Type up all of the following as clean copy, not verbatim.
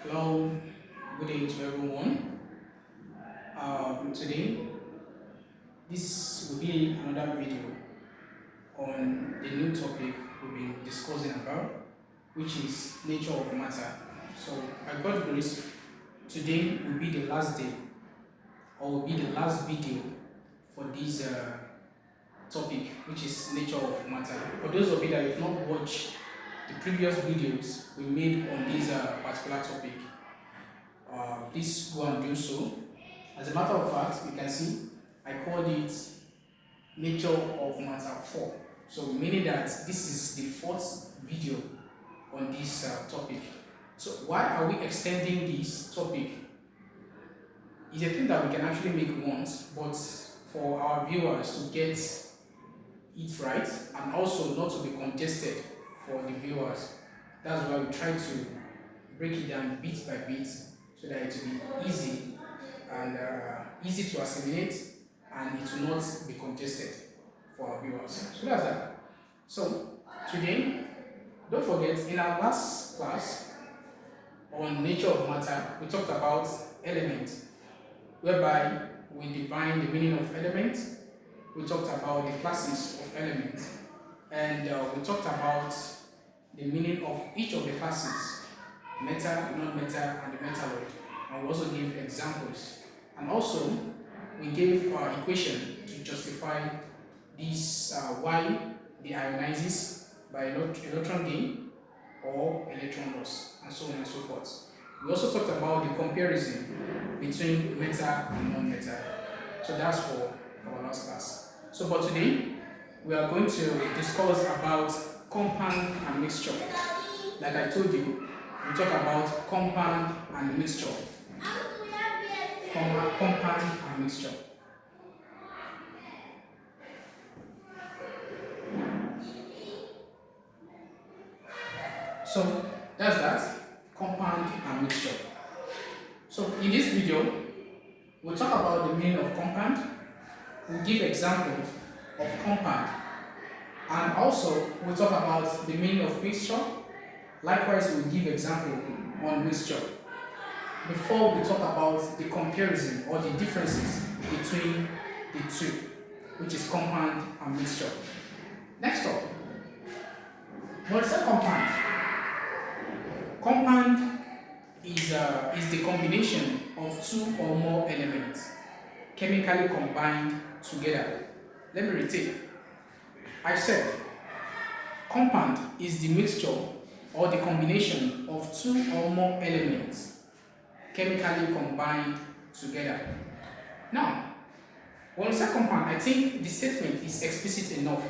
Hello, good day to everyone. Today, this will be another video on the new topic we've been discussing about, which is nature of matter. So, by God's grace, today will be the last day, or will be the last video for this topic, which is nature of matter. For those of you that have not watched the previous videos we made on this particular topic, please go and do so. As a matter of fact, you can see I called it nature of matter 4. So meaning that this is the fourth video on this topic. So why are we extending this topic? It's a thing that we can actually make once, but for our viewers to get it right and also not to be congested for the viewers. That's why we try to break it down bit by bit so that it will be easy and easy to assimilate, and it will not be congested for our viewers. So that's that. So today, don't forget, in our last class on nature of matter, we talked about elements, whereby we define the meaning of elements. We talked about the classes of elements, and we talked about the meaning of each of the classes: metal, non-metal, and the metalloid. And we also gave examples. And also, we gave our equation to justify this why the ionizes by electron gain or electron loss, and so on and so forth. We also talked about the comparison between metal and non-metal. So that's for our last class. So for today, we are going to discuss about compound and mixture. Like I told you, we talk about compound and mixture. Compound and mixture. So that's that, compound and mixture. So in this video, we'll talk about the meaning of compound, we'll give examples of compound, and also we'll talk about the meaning of mixture. Likewise, we'll give example on mixture before we talk about the comparison or the differences between the two, which is compound and mixture. Next up, what's a compound? Compound is the combination of two or more elements chemically combined together. Let me retake. I said compound is the mixture or the combination of two or more elements chemically combined together. Now, when we say compound, I think the statement is explicit enough.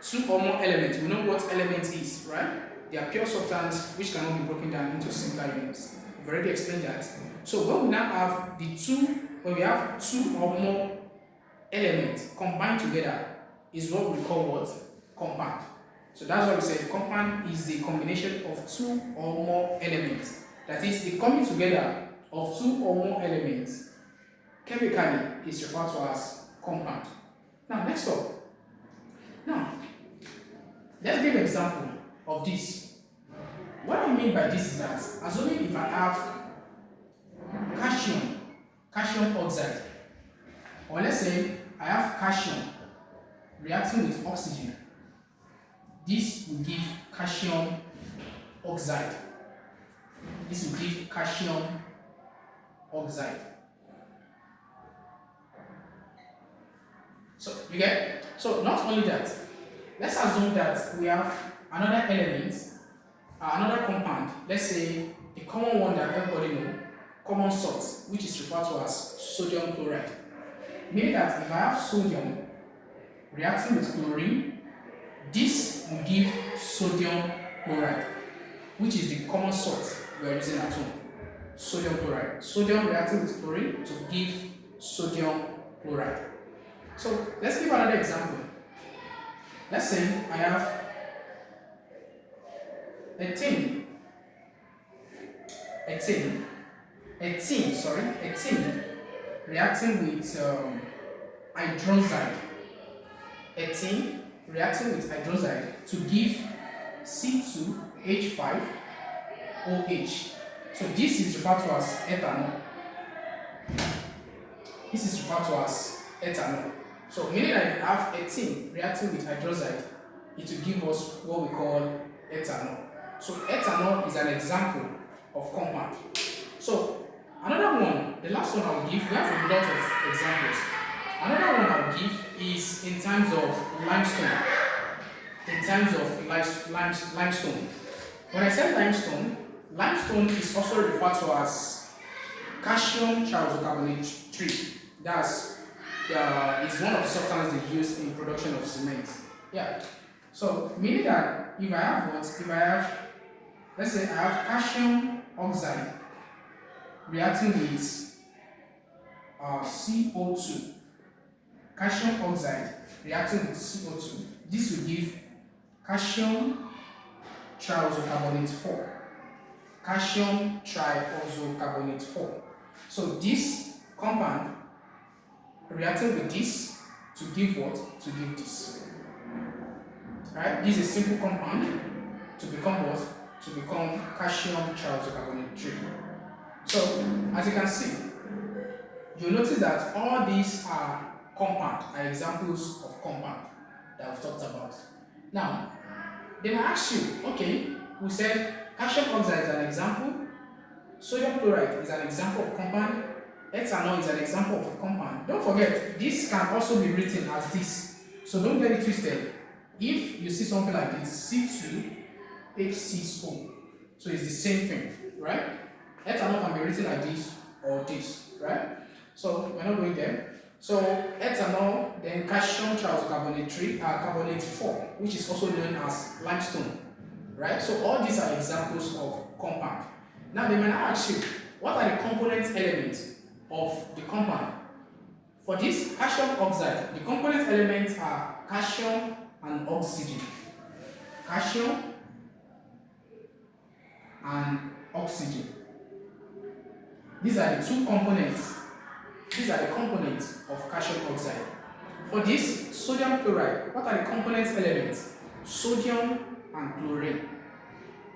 Two or more elements, we know what element is, right? They are pure substance which cannot be broken down into simpler units. We've already explained that. So when we now have when we have two or more elements combined together, is what we call what? Compound. So that's why we say compound is the combination of two or more elements. That is, the coming together of two or more elements chemically is referred to as compound. Now, next up. Now, let's give an example of this. What I mean by this is that, assuming if I have calcium oxide, or let's say I have calcium reacting with oxygen, this will give calcium oxide. This will give calcium oxide. So you get? So not only that, let's assume that we have another element, another compound. Let's say the common one that everybody knows, common salt, which is referred to as sodium chloride. Meaning that if I have sodium reacting with chlorine, this will give sodium chloride, which is the common salt we are using at home. Sodium chloride. Sodium reacting with chlorine to give sodium chloride. So let's give another example. Let's say I have a tin reacting with hydroxide. A tin reacting with hydroxide to give C2H5OH. So this is referred to as ethanol. This is referred to as ethanol. So meaning that if you have ethene reacting with hydroxide, it will give us what we call ethanol. So ethanol is an example of compound. So another one, the last one I will give, we have a lot of examples. Another one I will give is in terms of limestone. In terms of limestone. When I say limestone, limestone is also referred to as calcium trioxocarbonate 3. That's is one of the substances they use in production of cement. Yeah. So meaning that if I have what? If I have, let's say I have calcium oxide reacting with CO2. Calcium oxide reacting with CO2. This will give calcium trioxocarbonate 4. Calcium trioxocarbonate 4. So this compound reacting with this to give what? To give this. Right? This is a simple compound to become what? To become calcium trioxocarbonate 3. So as you can see, you'll notice that all these are examples of compound that we've talked about. Now, they may ask you, okay, we said calcium oxide is an example, sodium chloride is an example of compound, ethanol is an example of a compound. Don't forget, this can also be written as this. So don't get it twisted. If you see something like this, C2H6O, so it's the same thing, right? Ethanol can be written like this or this, right? So we're not going there. So ethanol, then calcium trioxocarbonate 3, carbonate 4, which is also known as limestone, right? So all these are examples of compound. Now they may now ask you, what are the component elements of the compound? For this calcium oxide, the component elements are calcium and oxygen. Calcium and oxygen. These are the two components. These are the components of calcium oxide. For this sodium chloride, what are the component elements? Sodium and chlorine.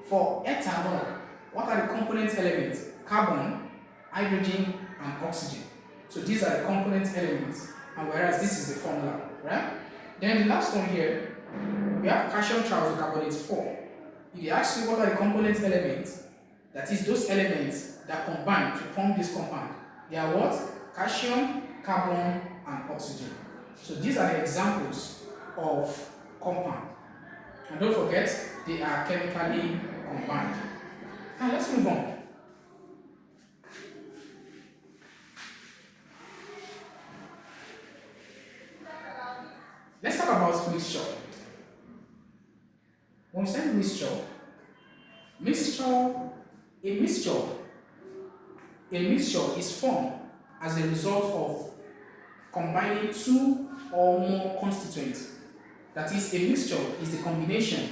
For ethanol, what are the component elements? Carbon, hydrogen, and oxygen. So these are the component elements, and whereas this is the formula, right? Then the last one here, we have calcium trioxocarbonate 4. If they ask you what are the component elements, that is those elements that combine to form this compound, they are what? Calcium, carbon, and oxygen. So these are the examples of compound. And don't forget, they are chemically combined. Now let's move on. Let's talk about mixture. When we say a mixture is formed as a result of combining two or more constituents. That is, a mixture is the combination,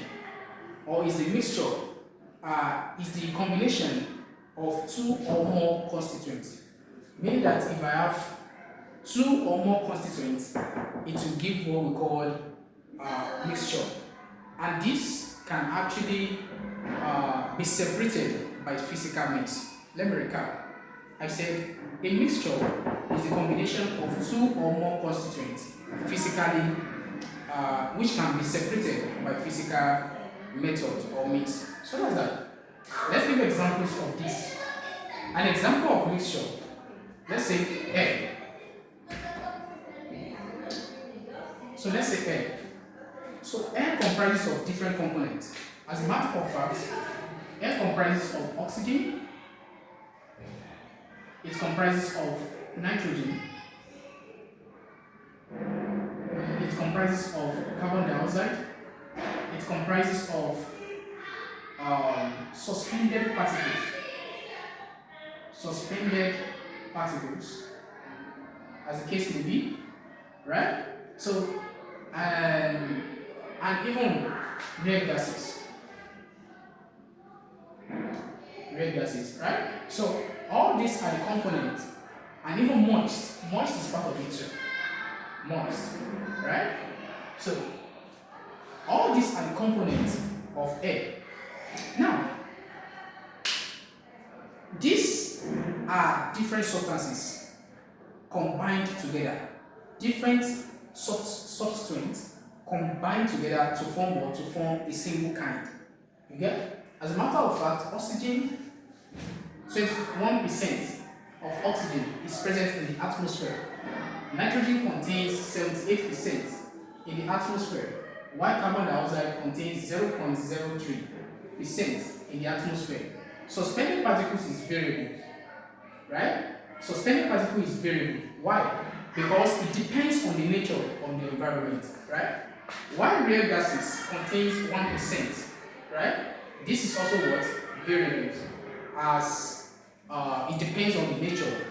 or is the mixture is the combination of two or more constituents. Meaning that if I have two or more constituents, it will give what we call mixture. And this can actually be separated by physical means. Let me recap. I said a mixture is the combination of two or more constituents physically, which can be separated by physical methods or means. So what's that? Let's give examples of this. An example of mixture, let's say air. So let's say air. So air comprises of different components. As a matter of fact, air comprises of oxygen, it comprises of nitrogen, it comprises of carbon dioxide, it comprises of suspended particles, as the case may be, right? So, and even red gases, right? So all these are the components, and even moist is part of it too. Moist, right? So all these are the components of air. Now, are different substances combined together. Different substances combined together to form what? To form a single kind. You get? As a matter of fact, oxygen, 21% of oxygen is present in the atmosphere. Nitrogen contains 78% in the atmosphere, while carbon dioxide contains 0.03% in the atmosphere. Suspended particles is variable, right? Suspended particle is variable. Why? Because it depends on the nature of the environment, right? While real gases contains 1%, right? This is also what? Variable, as it depends on the nature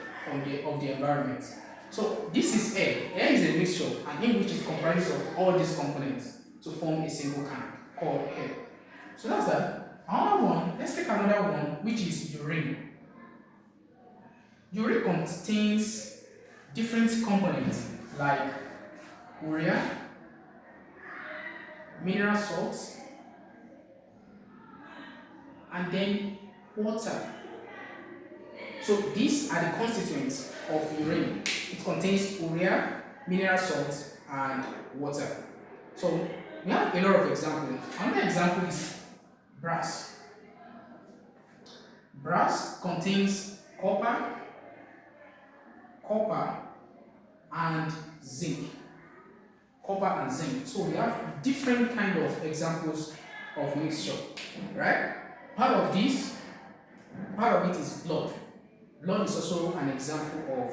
of the environment. So this is air. Air is a mixture, and in which it comprises of all these components to form a single kind called air. So that's that. Another one, let's take another one, which is urine. Urine contains different components like urea, mineral salts, and then water. So these are the constituents of urine. It contains urea, mineral salts, and water. So we have a lot of examples. Another example is brass. Brass contains copper, and zinc. Copper and zinc. So we have different kind of examples of mixture, right? Part of it is blood. Blood is also an example of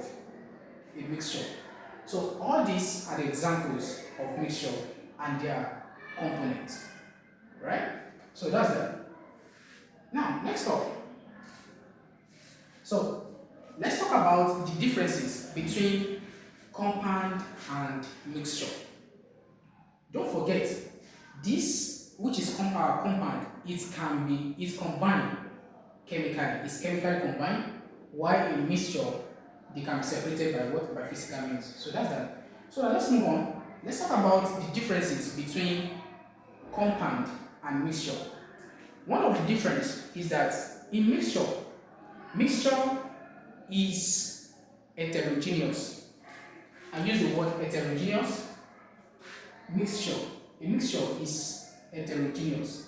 a mixture. So all these are the examples of mixture and their components, right? So that's that. Now, next up. So let's talk about the differences between compound and mixture. Don't forget, this which is compound, it's combined chemically. It's chemically combined, while in mixture, they can be separated by what? By physical means. So that's that. So now let's move on. Let's talk about the differences between compound and mixture. One of the differences is that in mixture is heterogeneous. I use the word heterogeneous. A mixture is heterogeneous.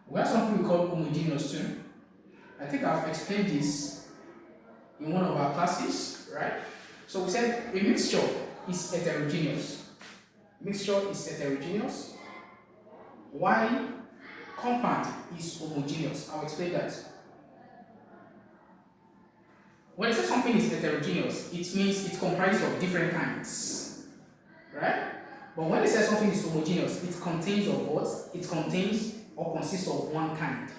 We have something we call homogeneous too. I think I've explained this in one of our classes, right? So we said a mixture is heterogeneous. While compound is homogeneous. I'll explain that. When I say something is heterogeneous, it means it comprises of different kinds, right? But when I say something is homogeneous, it contains of what? It contains or consists of one kind.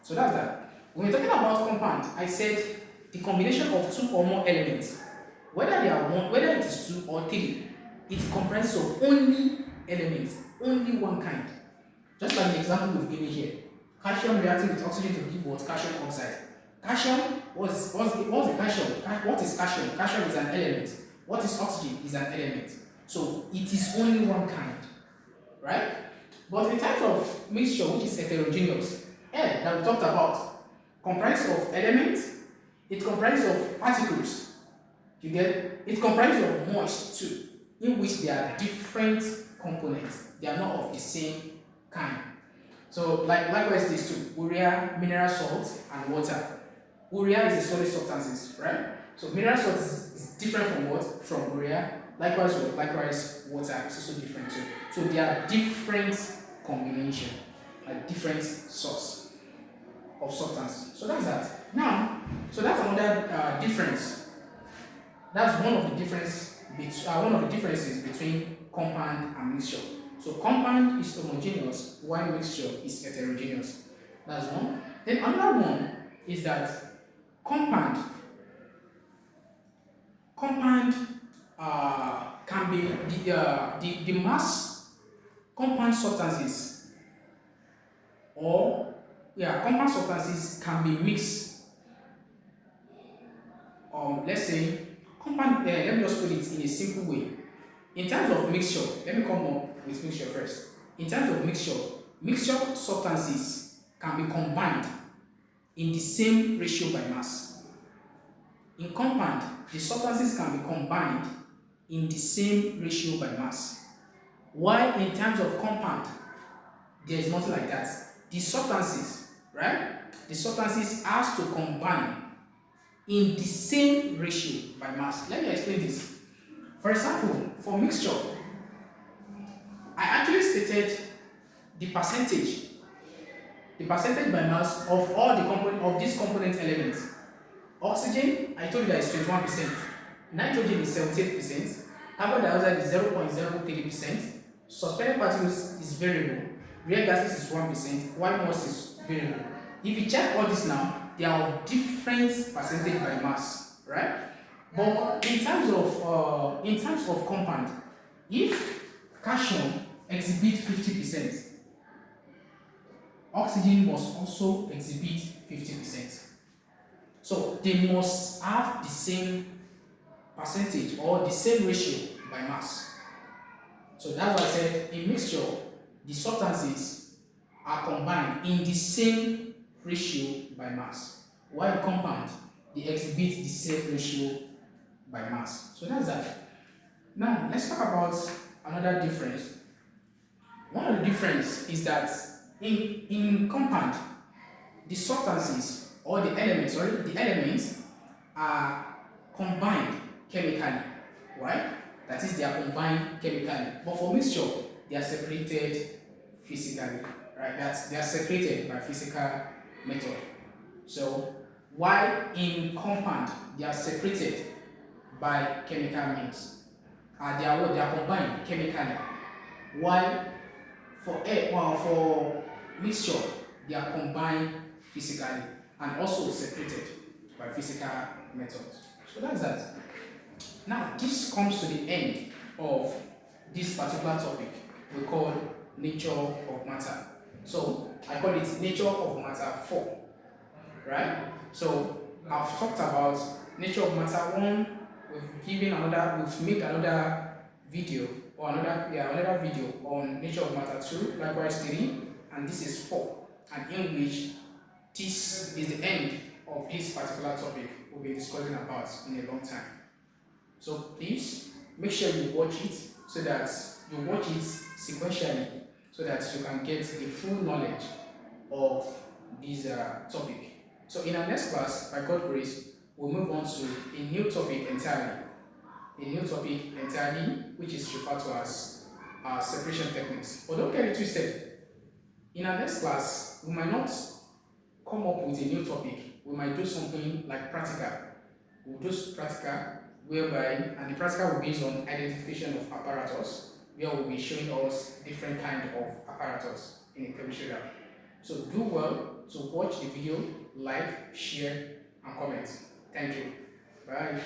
So that's that. When we're talking about compound, I said the combination of two or more elements, whether it is two or three, it comprises of only elements, only one kind. Just like the example we've given here. Calcium reacting with oxygen to give what? Calcium oxide. Calcium, what's the calcium? What is calcium? Calcium is an element. What is oxygen? Is an element. So it is only one kind, right? But in terms of mixture, which is heterogeneous, air that we talked about comprises of elements, it comprises of particles. You get? It comprises of moist too, in which there are different components. They are not of the same kind. So likewise these two, urea, mineral salt, and water. Urea is a solid substance, right? So mineral salt is different from what? From urea. Likewise water is also different too. So they are different combination, like different source of substance. So that's that. Now, so that's another difference. That's one of the differences between compound and mixture. So compound is homogeneous, while mixture is heterogeneous. That's one. Then another one is that compound can be the mass compound substances compound substances can be mixed. Let's say compound. Let me just put it in a simple way. In terms of mixture, let me come up with mixture first. In terms of mixture, mixture substances can be combined in the same ratio by mass. In compound, the substances can be combined in the same ratio by mass. While in terms of compound, there is nothing like that. The substances, right? The substances has to combine in the same ratio by mass. Let me explain this. For example, for mixture, I actually stated the percentage by mass of all the component of these component elements. Oxygen, I told you that is 21%. Nitrogen is 78%. Carbon dioxide is 0.03%. Suspended particles is variable. Real gases is 1%. White mass is variable. If you check all this now, they are of different percentage by mass, right? But in terms of compound, if calcium exhibits 50%, oxygen must also exhibit 50%. So they must have the same percentage or the same ratio by mass. So that's why I said in mixture, the substances are combined in the same ratio by mass. While in compound, they exhibit the same ratio by mass. So that's that. Now let's talk about another difference. One of the difference is that in compound, the substances or the elements are combined chemically. Why? That is, they are combined chemically. But for mixture, they are separated physically. Right? They are separated by physical method. So while in compound, they are separated by chemical means. They are combined chemically. While for mixture, they are combined physically and also separated by physical methods. So that's that. Now, this comes to the end of this particular topic we call nature of matter. So I call it nature of matter 4, right? So I've talked about nature of matter 1. We've made another video another video on nature of matter 2, likewise 3, and this is 4, and in which this is the end of this particular topic we'll be discussing about in a long time. So please make sure you watch it so that you watch it sequentially so that you can get the full knowledge of this topic. So in our next class, by God's grace, we'll move on to a new topic entirely. Which is referred to as separation techniques. But don't get it twisted. In our next class, we might not come up with a new topic. We might do something like practical. We'll do practical, and the practical will be based on identification of apparatus, where we'll be showing us different kind of apparatus in a chemistry lab. So do well to watch the video, like, share, and comment. Thank you. Bye.